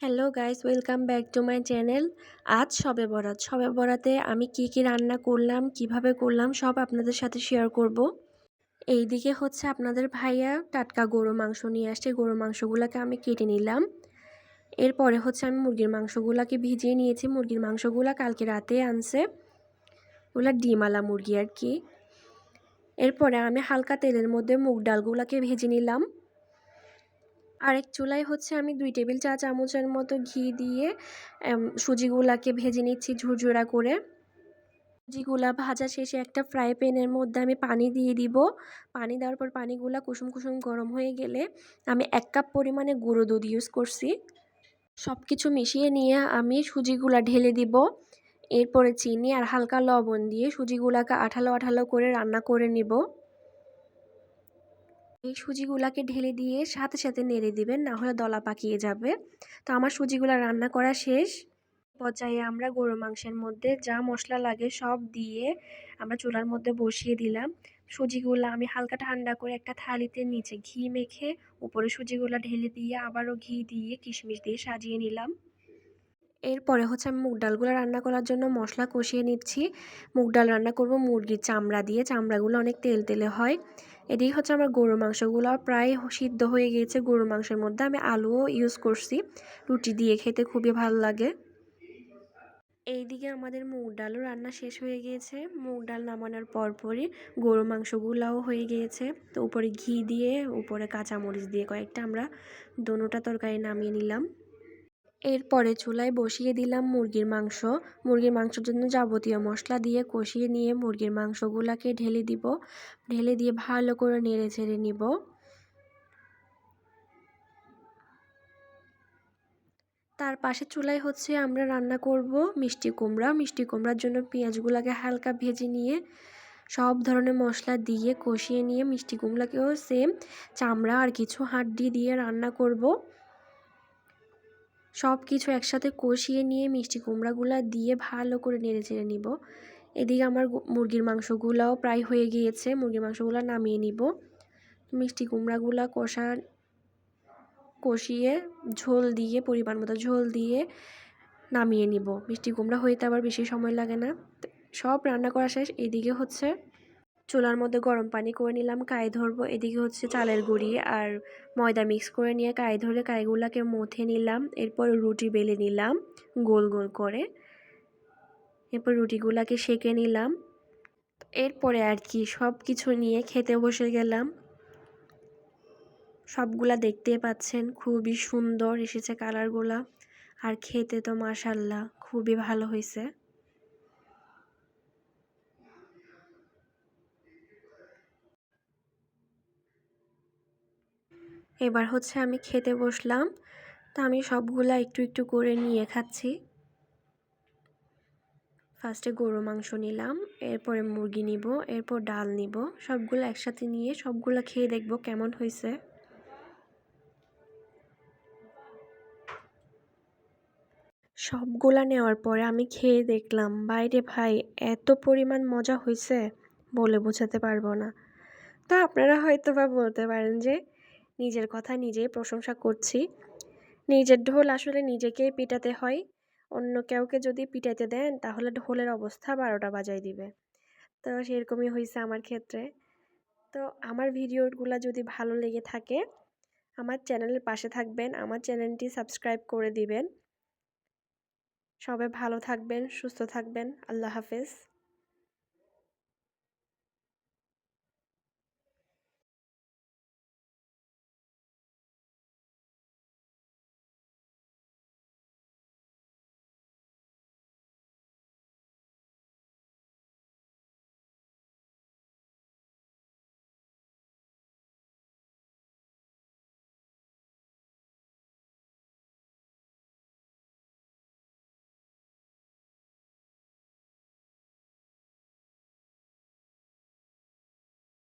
Hello guys, welcome back to my channel. আজ শবে বরাত। শবে বরাতে আমি কি রান্না করলাম, কিভাবে করলাম সব আপনাদের সাথে শেয়ার করব। এইদিকে হচ্ছে আপনাদের ভাইয়া টাটকা গরু মাংস নিয়ে আসছে। গরু মাংসগুলোকে আমি কেটে নিলাম। এরপরে হচ্ছে আমি মুরগির মাংসগুলোকে ভিজিয়ে নিয়েছি। মুরগির মাংসগুলো কালকে রাতে আনছে, ওগুলো ডিমওয়ালা মুরগি আর কি। এরপরে আমি হালকা তেলের মধ্যে মুগ ডালগুলোকে ভেজে নিলাম। আরেক চুলায় হচ্ছে আমি 2 টেবিল চা চামচের মতো ঘি দিয়ে সুজিগুলাকে ভেজে নিচ্ছি ঝুরঝুরা করে। সুজিগুলা ভাজা শেষে একটা ফ্রাই প্যানের মধ্যে আমি পানি দিয়ে দিব। পানি দেওয়ার পর পানিগুলা কুসুম কুসুম গরম হয়ে গেলে আমি 1 কাপ পরিমাণে গুঁড়ো দুধ ইউজ করছি। সব কিছু মিশিয়ে নিয়ে আমি সুজিগুলা ঢেলে দিব। এরপরে চিনি আর হালকা লবণ দিয়ে সুজিগুলাকে আঠালো আঠালো করে রান্না করে নিব। এই সুজিগুলাকে ঢেলে দিয়ে সাথে সাথে নেড়ে দিবেন, না হলে দলা পাকিয়ে যাবে। তো আমার সুজিগুলা রান্না করা শেষ। পর্যায়ে আমরা গরু মাংসের মধ্যে যা মশলা লাগে সব দিয়ে আমরা চুলার মধ্যে বসিয়ে দিলাম। সুজিগুলা আমি হালকা ঠান্ডা করে একটা থালিতে নিচে ঘি মেখে উপরে সুজিগুলা ঢেলে দিয়ে আবারও ঘি দিয়ে কিশমিশ দিয়ে সাজিয়ে নিলাম। এরপরে হচ্ছে আমি মুগ ডালগুলো রান্না করার জন্য মশলা কষিয়ে নিচ্ছি। মুগ ডাল রান্না করব মুরগির চামড়া দিয়ে। চামড়াগুলো অনেক তেল তেলে হয়। এদিকে হচ্ছে আমার গরুর মাংসগুলো প্রায় সিদ্ধ হয়ে গিয়েছে। গরুর মাংসের মধ্যে আমি আলুও ইউজ করছি, রুটি দিয়ে খেতে খুবই ভালো লাগে। এইদিকে আমাদের মুগ ডালও রান্না শেষ হয়ে গিয়েছে। মুগ ডাল নামানোর পরপরই গরুর মাংসগুলাও হয়ে গিয়েছে। তো উপরে ঘি দিয়ে উপরে কাঁচামরিচ দিয়ে কয়েকটা আমরা দোনোটা তরকারি নামিয়ে নিলাম। এরপরে চুলায় বসিয়ে দিলাম মুরগির মাংস। মুরগির মাংসের জন্য যাবতীয় মশলা দিয়ে কষিয়ে নিয়ে মুরগির মাংসগুলাকে ঢেলে দিব। ঢেলে দিয়ে ভালো করে নেড়ে ছেড়ে নিব। তার পাশে চুলায় হচ্ছে আমরা রান্না করব মিষ্টি কুমড়া। মিষ্টি কুমড়ার জন্য পেঁয়াজগুলোকে হালকা ভেজে নিয়ে সব ধরনের মশলা দিয়ে কষিয়ে নিয়ে মিষ্টি কুমড়াকেও সেম চামড়া আর কিছু হাড্ডি দিয়ে রান্না করব। সব কিছু একসাথে কষিয়ে নিয়ে মিষ্টি কুমড়াগুলো দিয়ে ভালো করে নেড়ে চেড়ে নিব। এদিকে আমার মুরগির মাংসগুলোও প্রায় হয়ে গিয়েছে। মুরগির মাংসগুলো নামিয়ে নিব। মিষ্টি কুমড়াগুলো কষিয়ে ঝোল দিয়ে পরিমাণ মতো ঝোল দিয়ে নামিয়ে নিব। মিষ্টি কুমড়া হইতে আবার বেশি সময় লাগে না। সব রান্না করা শেষ। এদিকে হচ্ছে চুলার মধ্যে গরম পানি করে নিলাম, কাই ধরবো। এদিকে হচ্ছে চালের গুঁড়ি আর ময়দা মিক্স করে নিয়ে কাই ধরে কাইগুলাকে মথে নিলাম। এরপর রুটি বেলে নিলাম গোল গোল করে। এরপর রুটিগুলাকে সেঁকে নিলাম। এরপরে আর কি সব কিছু নিয়ে খেতে বসে গেলাম। সবগুলা দেখতে পাচ্ছেন খুবই সুন্দর এসেছে কালারগুলা, আর খেতে তো মাশাআল্লাহ খুবই ভালো হয়েছে। এবার হচ্ছে আমি খেতে বসলাম। তো আমি সবগুলা একটু একটু করে নিয়ে খাচ্ছি। ফার্স্টে গরু মাংস নিলাম, এরপরে মুরগি নিব, এরপর ডাল নিব। সবগুলো একসাথে নিয়ে সবগুলো খেয়ে দেখব কেমন হয়েছে। সবগুলা নেওয়ার পরে আমি খেয়ে দেখলাম, বাইরে ভাই এত পরিমাণ মজা হয়েছে বলে বোঝাতে পারবো না। তো আপনারা হয়তো বা বলতে পারেন যে নিজের কথা নিজেই প্রশংসা করছি। নিজের ঢোল আসলে নিজেকেই পিটাতে হয়। অন্য কাউকে যদি পিটাইতে দেন তাহলে ঢোলের অবস্থা 12টা বাজায় দিবে। তো সেরকমই হয়েছে আমার ক্ষেত্রে। তো আমার ভিডিওগুলো যদি ভালো লেগে থাকে আমার চ্যানেলের পাশে থাকবেন, আমার চ্যানেলটি সাবস্ক্রাইব করে দিবেন। সবাই ভালো থাকবেন, সুস্থ থাকবেন। আল্লাহ হাফেজ।